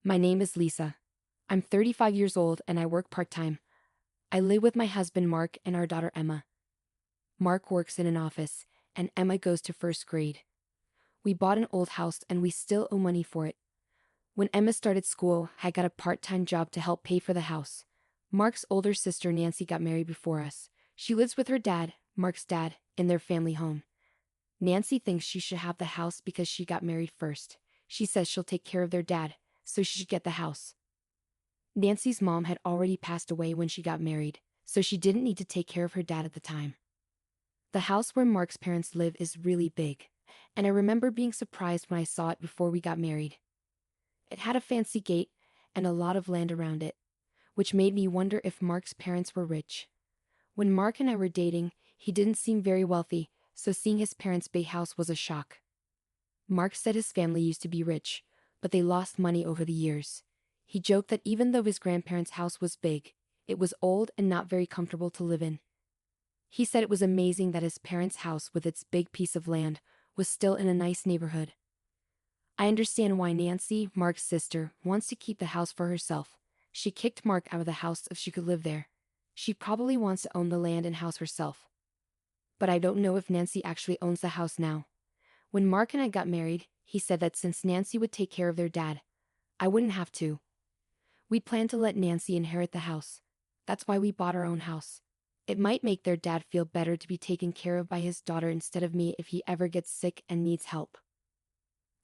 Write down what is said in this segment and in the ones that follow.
My name is Lisa. I'm 35 years old and I work part-time. I live with my husband Mark and our daughter Emma. Mark works in an office, and Emma goes to first grade. We bought an old house and we still owe money for it. When Emma started school, I got a part-time job to help pay for the house. Mark's older sister Nancy got married before us. She lives with her dad, Mark's dad, in their family home. Nancy thinks she should have the house because she got married first. She says she'll take care of their dad, so she should get the house. Nancy's mom had already passed away when she got married, so she didn't need to take care of her dad at the time. The house where Mark's parents live is really big, and I remember being surprised when I saw it before we got married. It had a fancy gate and a lot of land around it, which made me wonder if Mark's parents were rich. When Mark and I were dating, he didn't seem very wealthy, so seeing his parents' big house was a shock. Mark said his family used to be rich, but they lost money over the years. He joked that even though his grandparents' house was big, it was old and not very comfortable to live in. He said it was amazing that his parents' house with its big piece of land was still in a nice neighborhood. I understand why Nancy, Mark's sister, wants to keep the house for herself. She kicked Mark out of the house if she could live there. She probably wants to own the land and house herself. But I don't know if Nancy actually owns the house now. When Mark and I got married, he said that since Nancy would take care of their dad, I wouldn't have to. We planned to let Nancy inherit the house. That's why we bought our own house. It might make their dad feel better to be taken care of by his daughter instead of me if he ever gets sick and needs help.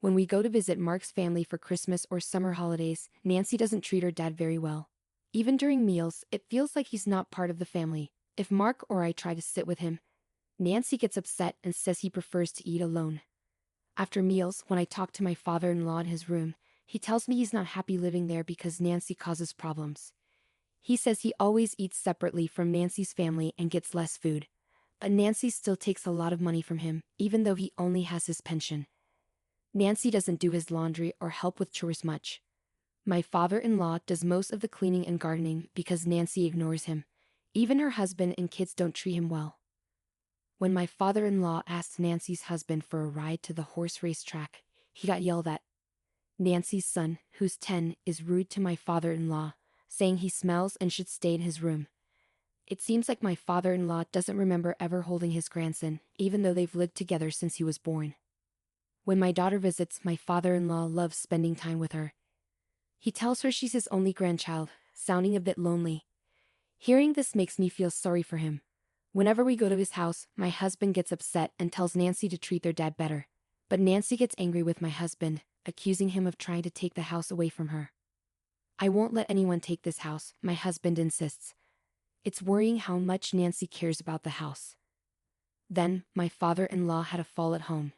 When we go to visit Mark's family for Christmas or summer holidays, Nancy doesn't treat her dad very well. Even during meals, it feels like he's not part of the family. If Mark or I try to sit with him, Nancy gets upset and says he prefers to eat alone. After meals, when I talk to my father-in-law in his room, he tells me he's not happy living there because Nancy causes problems. He says he always eats separately from Nancy's family and gets less food. But Nancy still takes a lot of money from him, even though he only has his pension. Nancy doesn't do his laundry or help with chores much. My father-in-law does most of the cleaning and gardening because Nancy ignores him. Even her husband and kids don't treat him well. When my father-in-law asked Nancy's husband for a ride to the horse race track, he got yelled at. Nancy's son, who's 10, is rude to my father-in-law, saying he smells and should stay in his room. It seems like my father-in-law doesn't remember ever holding his grandson, even though they've lived together since he was born. When my daughter visits, my father-in-law loves spending time with her. He tells her she's his only grandchild, sounding a bit lonely. Hearing this makes me feel sorry for him. Whenever we go to his house, my husband gets upset and tells Nancy to treat their dad better. But Nancy gets angry with my husband, accusing him of trying to take the house away from her. I won't let anyone take this house, my husband insists. It's worrying how much Nancy cares about the house. Then, my father-in-law had a fall at home.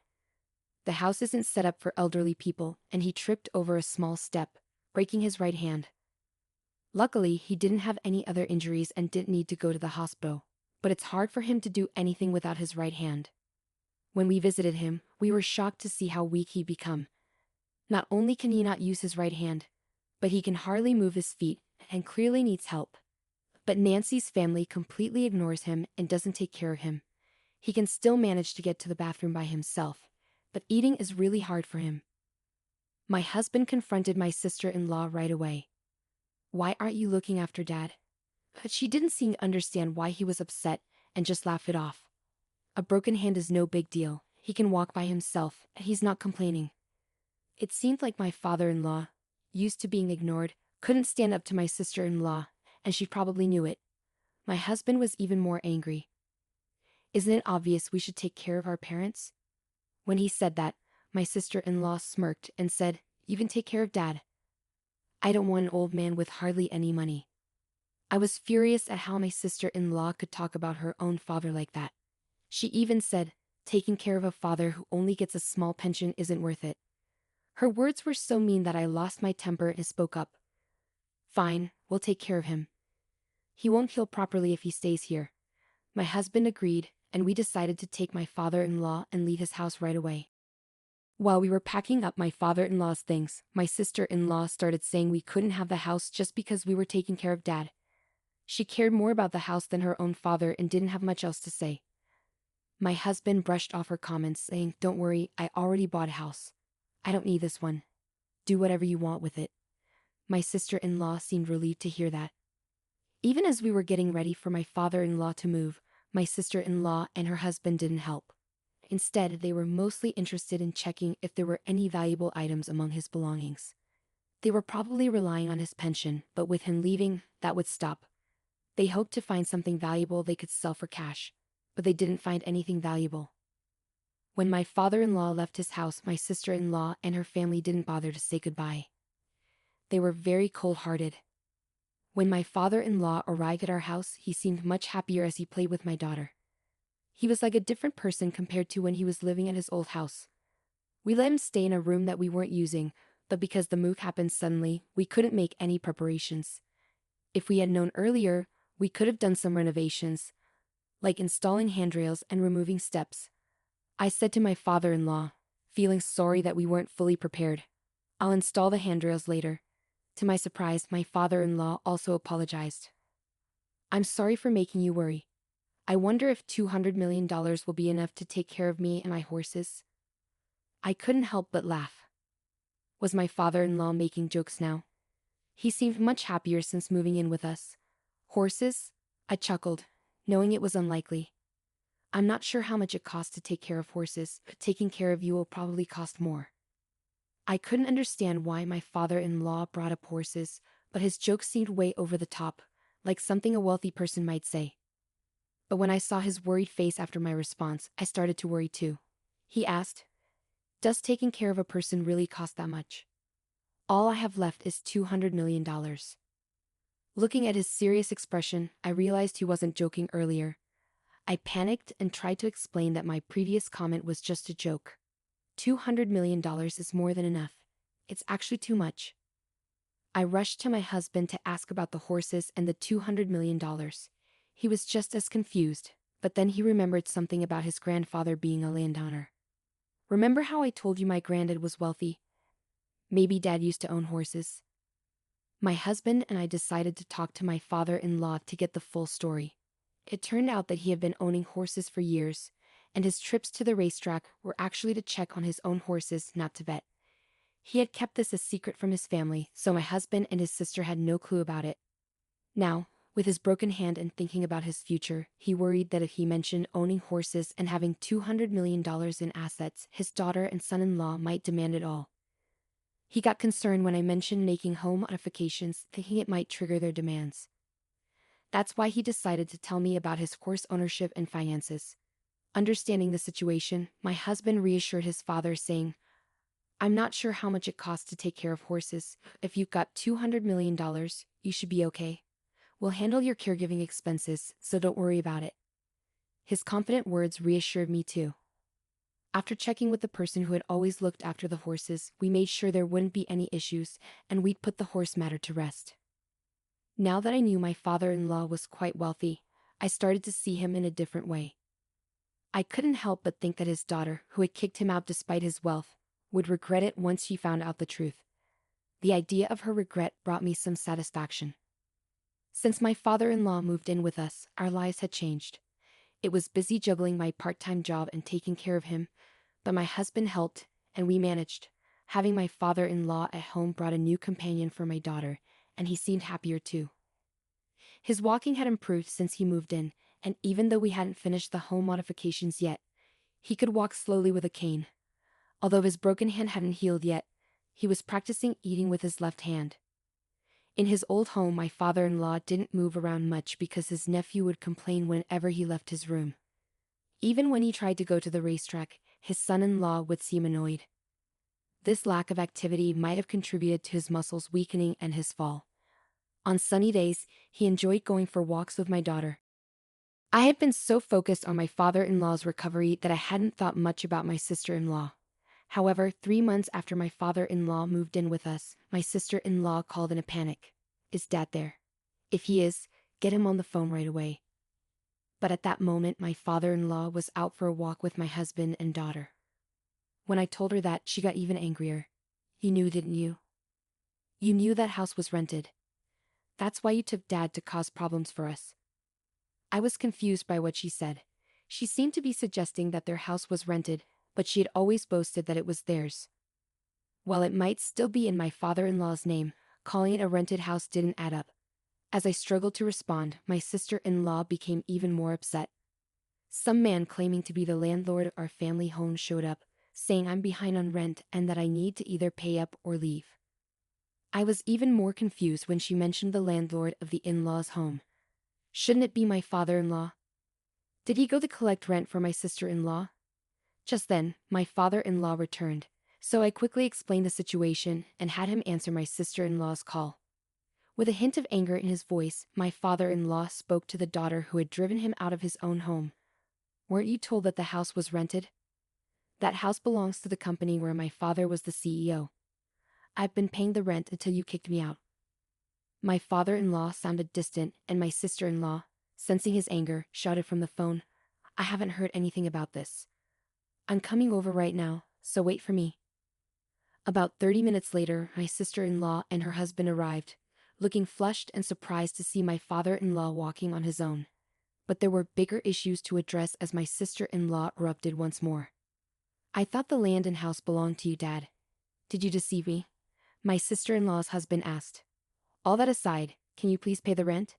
The house isn't set up for elderly people, and he tripped over a small step, breaking his right hand. Luckily, he didn't have any other injuries and didn't need to go to the hospital, but it's hard for him to do anything without his right hand. When we visited him, we were shocked to see how weak he'd become. Not only can he not use his right hand, but he can hardly move his feet and clearly needs help. But Nancy's family completely ignores him and doesn't take care of him. He can still manage to get to the bathroom by himself, but eating is really hard for him. My husband confronted my sister-in-law right away. "Why aren't you looking after Dad?" But she didn't seem to understand why he was upset and just laughed it off. A broken hand is no big deal. He can walk by himself, and he's not complaining. It seemed like my father-in-law, used to being ignored, couldn't stand up to my sister-in-law, and she probably knew it. My husband was even more angry. "Isn't it obvious we should take care of our parents?" When he said that, my sister-in-law smirked and said, "You can take care of Dad. I don't want an old man with hardly any money." I was furious at how my sister-in-law could talk about her own father like that. She even said, taking care of a father who only gets a small pension isn't worth it. Her words were so mean that I lost my temper and spoke up. "Fine, we'll take care of him. He won't heal properly if he stays here." My husband agreed, and we decided to take my father-in-law and leave his house right away. While we were packing up my father-in-law's things, my sister-in-law started saying we couldn't have the house just because we were taking care of Dad. She cared more about the house than her own father and didn't have much else to say. My husband brushed off her comments, saying, "Don't worry, I already bought a house. I don't need this one. Do whatever you want with it." My sister-in-law seemed relieved to hear that. Even as we were getting ready for my father-in-law to move, my sister-in-law and her husband didn't help. Instead, they were mostly interested in checking if there were any valuable items among his belongings. They were probably relying on his pension, but with him leaving, that would stop. They hoped to find something valuable they could sell for cash, but they didn't find anything valuable. When my father-in-law left his house, my sister-in-law and her family didn't bother to say goodbye. They were very cold-hearted. When my father-in-law arrived at our house, he seemed much happier as he played with my daughter. He was like a different person compared to when he was living at his old house. We let him stay in a room that we weren't using, but because the move happened suddenly, we couldn't make any preparations. If we had known earlier, we could have done some renovations, like installing handrails and removing steps. I said to my father-in-law, feeling sorry that we weren't fully prepared, "I'll install the handrails later." To my surprise, my father-in-law also apologized. "I'm sorry for making you worry. I wonder if $200 million will be enough to take care of me and my horses." I couldn't help but laugh. Was my father-in-law making jokes now? He seemed much happier since moving in with us. "Horses?" I chuckled, knowing it was unlikely. "I'm not sure how much it costs to take care of horses, but taking care of you will probably cost more." I couldn't understand why my father-in-law brought up horses, but his joke seemed way over the top, like something a wealthy person might say. But when I saw his worried face after my response, I started to worry too. He asked, "Does taking care of a person really cost that much?" "All I have left is $200 million. Looking at his serious expression, I realized he wasn't joking earlier. I panicked and tried to explain that my previous comment was just a joke. $200 million is more than enough. It's actually too much. I rushed to my husband to ask about the horses and the $200 million. He was just as confused, but then he remembered something about his grandfather being a landowner. "Remember how I told you my granddad was wealthy? Maybe Dad used to own horses." My husband and I decided to talk to my father-in-law to get the full story. It turned out that he had been owning horses for years, and his trips to the racetrack were actually to check on his own horses, not to bet. He had kept this a secret from his family, so my husband and his sister had no clue about it. Now, with his broken hand and thinking about his future, he worried that if he mentioned owning horses and having $200 million in assets, his daughter and son-in-law might demand it all. He got concerned when I mentioned making home modifications, thinking it might trigger their demands. That's why he decided to tell me about his horse ownership and finances. Understanding the situation, my husband reassured his father, saying, "I'm not sure how much it costs to take care of horses. If you've got $200 million, you should be okay. We'll handle your caregiving expenses, so don't worry about it." His confident words reassured me too. After checking with the person who had always looked after the horses, we made sure there wouldn't be any issues, and we'd put the horse matter to rest. Now that I knew my father-in-law was quite wealthy, I started to see him in a different way. I couldn't help but think that his daughter, who had kicked him out despite his wealth, would regret it once she found out the truth. The idea of her regret brought me some satisfaction. Since my father-in-law moved in with us, our lives had changed. It was busy juggling my part-time job and taking care of him, but my husband helped, and we managed. Having my father-in-law at home brought a new companion for my daughter, and he seemed happier too. His walking had improved since he moved in, and even though we hadn't finished the home modifications yet, he could walk slowly with a cane. Although his broken hand hadn't healed yet, he was practicing eating with his left hand. In his old home, my father-in-law didn't move around much because his nephew would complain whenever he left his room. Even when he tried to go to the racetrack, his son-in-law would seem annoyed. This lack of activity might have contributed to his muscles weakening and his fall. On sunny days, he enjoyed going for walks with my daughter. I had been so focused on my father-in-law's recovery that I hadn't thought much about my sister-in-law. However, 3 months after my father-in-law moved in with us, my sister-in-law called in a panic. "Is Dad there? If he is, get him on the phone right away." But at that moment, my father-in-law was out for a walk with my husband and daughter. When I told her that, she got even angrier. "You knew, didn't you? You knew that house was rented. That's why you took Dad to cause problems for us." I was confused by what she said. She seemed to be suggesting that their house was rented, but she had always boasted that it was theirs. While it might still be in my father-in-law's name, calling it a rented house didn't add up. As I struggled to respond, my sister-in-law became even more upset. Some man claiming to be the landlord of our family home showed up, saying I'm behind on rent and that I need to either pay up or leave. I was even more confused when she mentioned the landlord of the in-laws' home. Shouldn't it be my father-in-law? Did he go to collect rent for my sister-in-law? Just then, my father-in-law returned, so I quickly explained the situation and had him answer my sister-in-law's call. With a hint of anger in his voice, my father-in-law spoke to the daughter who had driven him out of his own home. Weren't you told that the house was rented? That house belongs to the company where my father was the CEO. I've been paying the rent until you kicked me out. My father-in-law sounded distant, and my sister-in-law, sensing his anger, shouted from the phone, I haven't heard anything about this. I'm coming over right now, so wait for me. About 30 minutes later, my sister-in-law and her husband arrived, looking flushed and surprised to see my father-in-law walking on his own. But there were bigger issues to address as my sister-in-law erupted once more. I thought the land and house belonged to you, Dad. Did you deceive me? My sister-in-law's husband asked. All that aside, can you please pay the rent?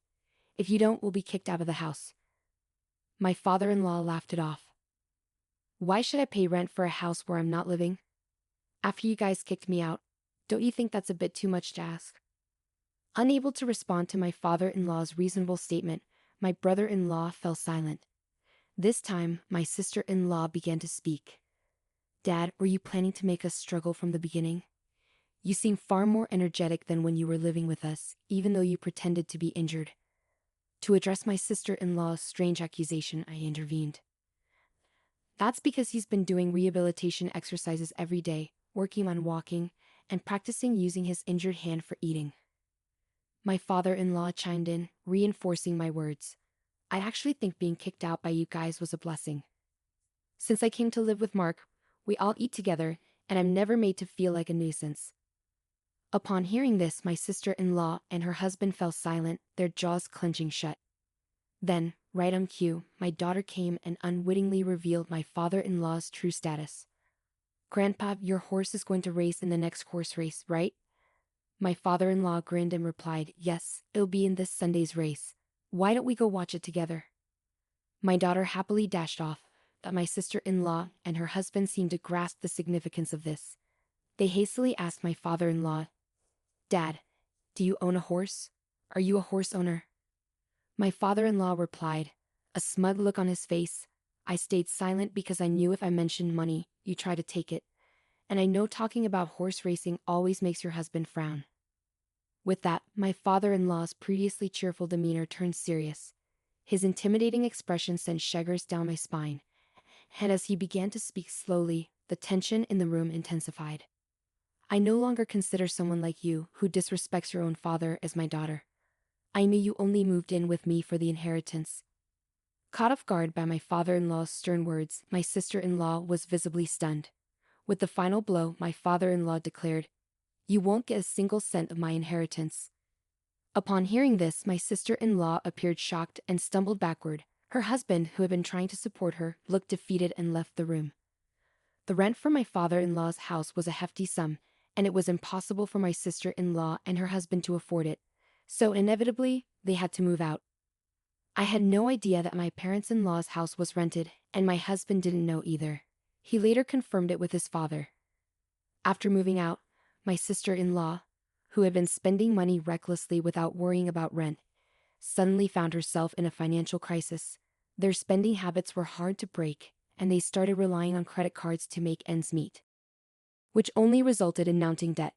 If you don't, we'll be kicked out of the house. My father-in-law laughed it off. Why should I pay rent for a house where I'm not living? After you guys kicked me out, don't you think that's a bit too much to ask? Unable to respond to my father-in-law's reasonable statement, my brother-in-law fell silent. This time, my sister-in-law began to speak. Dad, were you planning to make us struggle from the beginning? You seem far more energetic than when you were living with us, even though you pretended to be injured. To address my sister-in-law's strange accusation, I intervened. That's because he's been doing rehabilitation exercises every day, working on walking, and practicing using his injured hand for eating. My father-in-law chimed in, reinforcing my words. I actually think being kicked out by you guys was a blessing. Since I came to live with Mark, we all eat together, and I'm never made to feel like a nuisance. Upon hearing this, my sister-in-law and her husband fell silent, their jaws clenching shut. Then, right on cue, my daughter came and unwittingly revealed my father-in-law's true status. Grandpa, your horse is going to race in the next horse race, right? My father-in-law grinned and replied, yes, it'll be in this Sunday's race. Why don't we go watch it together? My daughter happily dashed off, but my sister-in-law and her husband seemed to grasp the significance of this. They hastily asked my father-in-law, Dad, do you own a horse? Are you a horse owner? My father-in-law replied, a smug look on his face. I stayed silent because I knew if I mentioned money, you'd try to take it. And I know talking about horse racing always makes your husband frown. With that, my father-in-law's previously cheerful demeanor turned serious. His intimidating expression sent shivers down my spine. And as he began to speak slowly, the tension in the room intensified. I no longer consider someone like you, who disrespects your own father, as my daughter. I knew you only moved in with me for the inheritance. Caught off guard by my father-in-law's stern words, my sister-in-law was visibly stunned. With the final blow, my father-in-law declared, you won't get a single cent of my inheritance. Upon hearing this, my sister-in-law appeared shocked and stumbled backward. Her husband, who had been trying to support her, looked defeated and left the room. The rent for my father-in-law's house was a hefty sum, and it was impossible for my sister-in-law and her husband to afford it. So inevitably, they had to move out. I had no idea that my parents-in-law's house was rented, and my husband didn't know either. He later confirmed it with his father. After moving out, my sister-in-law, who had been spending money recklessly without worrying about rent, suddenly found herself in a financial crisis. Their spending habits were hard to break, and they started relying on credit cards to make ends meet, which only resulted in mounting debt.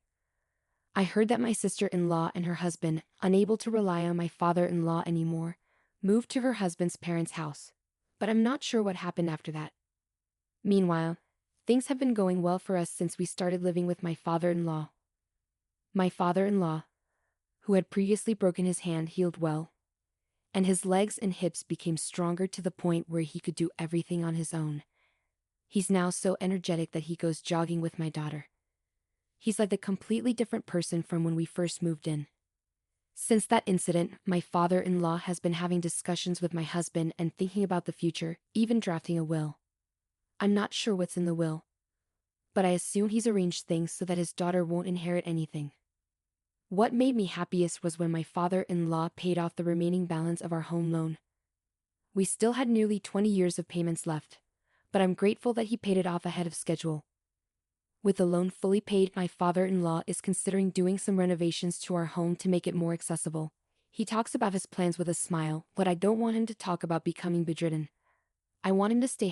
I heard that my sister-in-law and her husband, unable to rely on my father-in-law anymore, moved to her husband's parents' house. But I'm not sure what happened after that. Meanwhile, things have been going well for us since we started living with my father-in-law. My father-in-law, who had previously broken his hand, healed well, and his legs and hips became stronger to the point where he could do everything on his own. He's now so energetic that he goes jogging with my daughter. He's like a completely different person from when we first moved in. Since that incident, my father-in-law has been having discussions with my husband and thinking about the future, even drafting a will. I'm not sure what's in the will, but I assume he's arranged things so that his daughter won't inherit anything. What made me happiest was when my father-in-law paid off the remaining balance of our home loan. We still had nearly 20 years of payments left, but I'm grateful that he paid it off ahead of schedule. With the loan fully paid, my father-in-law is considering doing some renovations to our home to make it more accessible. He talks about his plans with a smile, but I don't want him to talk about becoming bedridden. I want him to stay